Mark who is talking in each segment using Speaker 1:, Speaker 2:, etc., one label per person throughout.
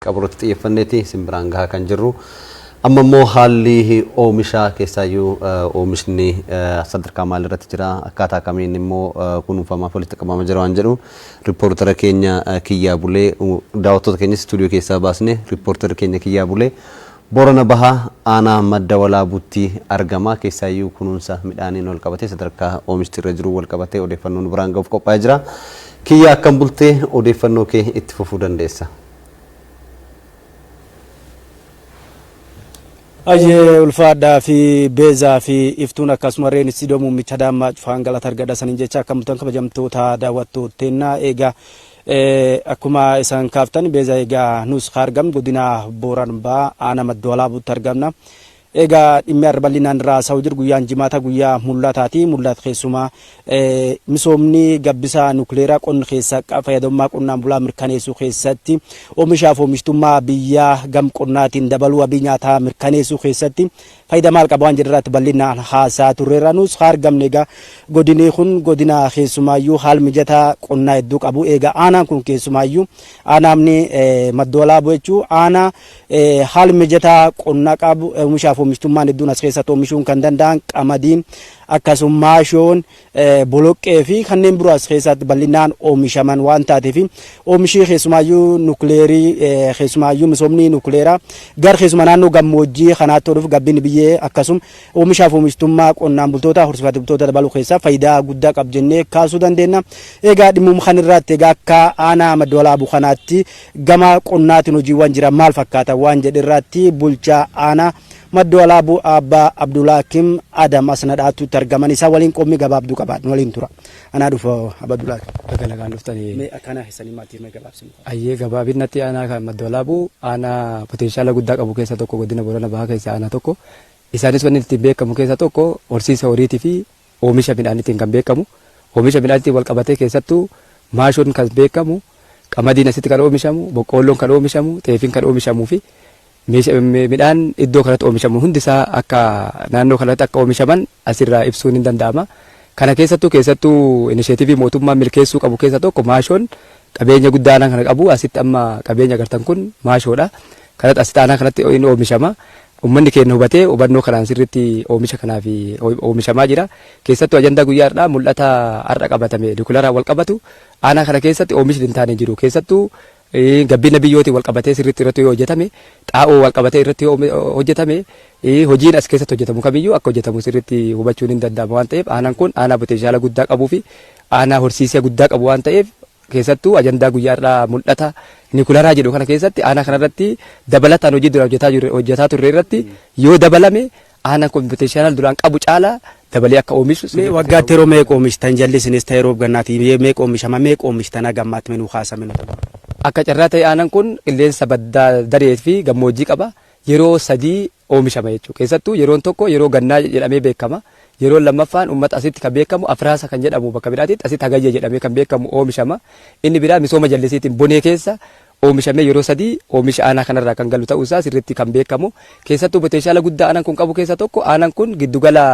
Speaker 1: Qabrootti xiyyeeffanneeti simbiraan gahaa kan jirru amma immoo haalli oomishaa keessaayyuu oomishni sadarkaa maalirratti jira akkaataa kamiin immoo kunuunfamaa walitti qabama jira waan jedhu riippoortara keenya Kiyyaa Bulee daawwattoota keenya istuudiyoo keessaa baasne riippoortara keenya Kiyyaa Bulee Boorana Bahaa aanaa madda walaabuutti argama keessaayyuu kunuunsa midhaaniin wal qabatee sadarkaa oomishti irra jiru wal qabatee odeeffannoon biraan gahuuf qophaa'ee jira. Kiyyaa akkam bultee odeeffannoo kee itti fufuu dandeessa?
Speaker 2: Aye ulfaadhaa fi beezaa fi iftuun akkasuma reen istiidiyoo muummicha Dammaa Cufaan galata argadha saniin jecha akka mutan kabajamtoota daawwattootaa eegaa akkuma isaan kaaftan beezaa eegaa nus argam godina Booran Bahaa aanaa madda walaabuutti argamna. Egaa dhimmi arbal'inaan raasaa jiru guyyaan jimaata guyyaa mul'ataati. Mul'ata keessumaa misoomni gabbisaa nukleeraa qonna keessa fayyadamummaa qonnaan bulaa mirkaneessuu keessatti oomishaaf oomishtummaa biyyaa gam qonnaatiin dabaluu wabii nyaataa mirkaneessuu keessatti faayidaa maal qaba waan jedharratti bal'inaan haasaa turreerra. Nus argamne egaa godinni kun godina keessumaayyuu haal mijataa qonnaa hedduu qabu. Egaa aanaan kun keessumaayyuu aanaamni madda walaabuu jechuun aanaa haal mijataa qonnaa qabu oomishaaf oomishtummaan hedduun as keessatti oomishuun kan danda'an qamadiin akkasuma shoon boloqqee fi kanneen biroo as keessatti bal'inaan oomishaman waan taateef oomishii keessumaayyuu nukleerii keessumaayyuu misoomni nukleeraa gar keessuma naannoo gammoojjii kanaatti dhufu gabbin biyyee akkasuma oomishaaf oomishtummaa qonnaan bultoota horsiifate bultoota dabaluu keessaa faayidaa guddaa qaba jennee kaasuu dandeenya. Egaa dhimmuma kanarratti egaa akka aanaa madda walaabuu kanaatti gama qonnaatiin hojiiwwan jiran maal fakkaata waan jedhirratti bulchaa aanaa madda walaabuu Abbaa Abdulhakim Adam asnadhaatu targaman isa waliin qommii gabaabduu qabaadhu waliin tura. Anaa dhufa Abdulhakim
Speaker 3: Galagaan dhuftanii
Speaker 2: mee akkana hisanii maatii mee gabaabsimu.
Speaker 3: Ayyee gabaabinatti aanaa kan madda walaabuu aanaa potenshaala guddaa qabu keessa tokko godina Boorana Bahaa keessa aanaa tokko. Isaanis wanni ittiin beekamu keessa tokko horsiisa horiitii fi oomisha midhaaniitiin kan beekamu. Oomisha midhaaniitiin wal qabatee keessattuu maashoon kan beekamu, qamadiin asitti kan oomishamu, boqqoolloon kan oomishamu, xaafiin kan oomishamuu fi midhaan iddoo kanatti oomishamu hundisaa akka naannoo kanatti akka oomishaman asirraa ibsuun ni danda'ama. Kana keessattuu inisheetivii mootummaa milkeessuu qabu keessa tokko maashoon qabeenya guddaa kana qabu. Asitti amma qabeenya agartan kun maashoodha. Kanatti asitti aanaa kanatti inni oomishama. Uummanni keenya hubatee hubannoo kanaan sirriitti oomisha kanaaf oomishamaa jira. Keessattuu ajandaa guyyaadhaa mul'ata har'a qabatame dukularaa wal qabatu aanaa kana keessatti oomishni hin taane jiru. Keessattuu gabbina biyyootii wal qabatee sirriitti irratti hojjetame, xaa'oo wal qabatee irratti hojjetame, hojiin as keessatti hojjetamu kamiyyuu akka hojjetamu sirriitti hubachuun hin danda'ama waan ta'eef aanaan kun aanaa potenshaala guddaa qabuu fi aanaa horsiisee guddaa qabu waan ta'eef keessattuu ajandaa guyyaadhaa mul'ata nukleeraa jedhu kana keessatti aanaa kanarratti dabalataan hojii dura hojjetaa turre irratti yoo dabalame aanaan kun potenshaala duraan qabu caalaa dabalee akka oomishu.
Speaker 2: Waggaatti yeroo meeqa oomishtan jallisinis ta'e yeroo gannaati meeqa oomishama meeqa oomishtan gammaatti menuu haasaminu.
Speaker 3: Akka carraa ta'e aanaan kun qilleensa baddaa daree fi gammoojjii qaba. Yeroo 3 oomishama jechuudha. Keessattuu yeroon tokko yeroo gannaa jedhamee beekama. Yeroo lammaffaan uummata asitti kan beekamu afraasa kan jedhamu bakka biraatitti asitti hagayya jedhamee kan beekamu oomishama. Inni biraa misooma jallisiitiin bonee keessa oomishamee yeroo 3 oomisha aanaa kanarraa kan galu ta'uusaa sirriitti kan beekamu. Keessattuu potenshaala guddaa aanaan kun qabu keessa tokko aanaan kun giddugala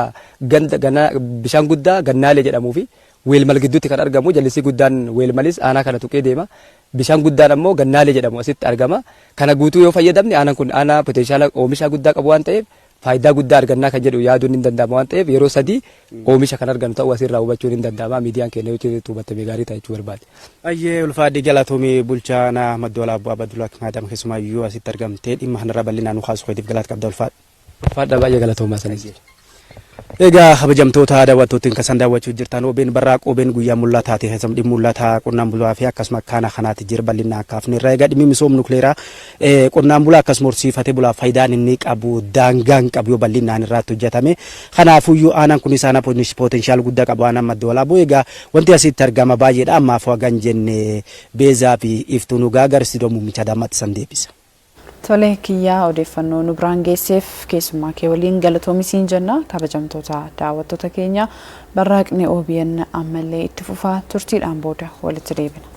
Speaker 3: bishaan guddaa gannaalee jedhamuu fi weelmal gidduutti kan argamu. Jallisii guddaan weelmalis aanaa kana tuqee deema. Bishaan guddaan ammoo gannaalee jedhamu asitti argama. Kana guutuu yoo fayyadamne aanaan kun aanaa potenshaala oomishaa guddaa qabu waan ta'eef faayidaa guddaa argannaa kan jedhu yaaduun hin danda'ama waan ta'eef yeroo 3 oomisha kan argannu ta'uu asirraa hubachuun hin danda'ama. Miidiyaan keenya yoo hubattame gaarii ta'a jechuu barbaade.
Speaker 2: Ayyee ulfaadhi galatoomii bulchaa aanaa madda walaabuu Abbaa Abdulhakim Adam keessumaayyuu asitti argamtee dhimma kanarraa bal'inaan nu kaasuu keetiif galata qabda ulfaadha.
Speaker 3: Ulfaadha baay'ee galatoomaa sanis.
Speaker 2: Egaa kabajamtoota daawwattootiin kan daawwachuu jirtan OBN barraaq OBN guyyaa mul'ataati keessumaa dhimma mul'ataa qonnaan bulaa fi akkasuma kana kanaatti jira bal'inaan kaafneerra. Egaa dhimmi misooma nukleeraa qonnaan bulaa akkasuma horsiifatee bulaa faayidaan inni qabu daangaan qabu yoo bal'inaan irratti hojjetame. Kanaafuyyuu aanaan kun isaana potenshaal guddaa qabu aanaan madda walaabuu. Egaa wanti asitti argama baay'eedha ammaaf wagan jenne beezaa fi iftuun dhugaa garsiidoo muummicha Dammaatti san deebisa.
Speaker 4: Tole Kiyyaa odeeffannoo nu biraan geesseef keessummaa kee waliin galatoomisiin jenna. Kabajamtoota daawwattoota keenya barraaqni OBN ammallee itti fufaa turtiidhaan booda walitti deebina.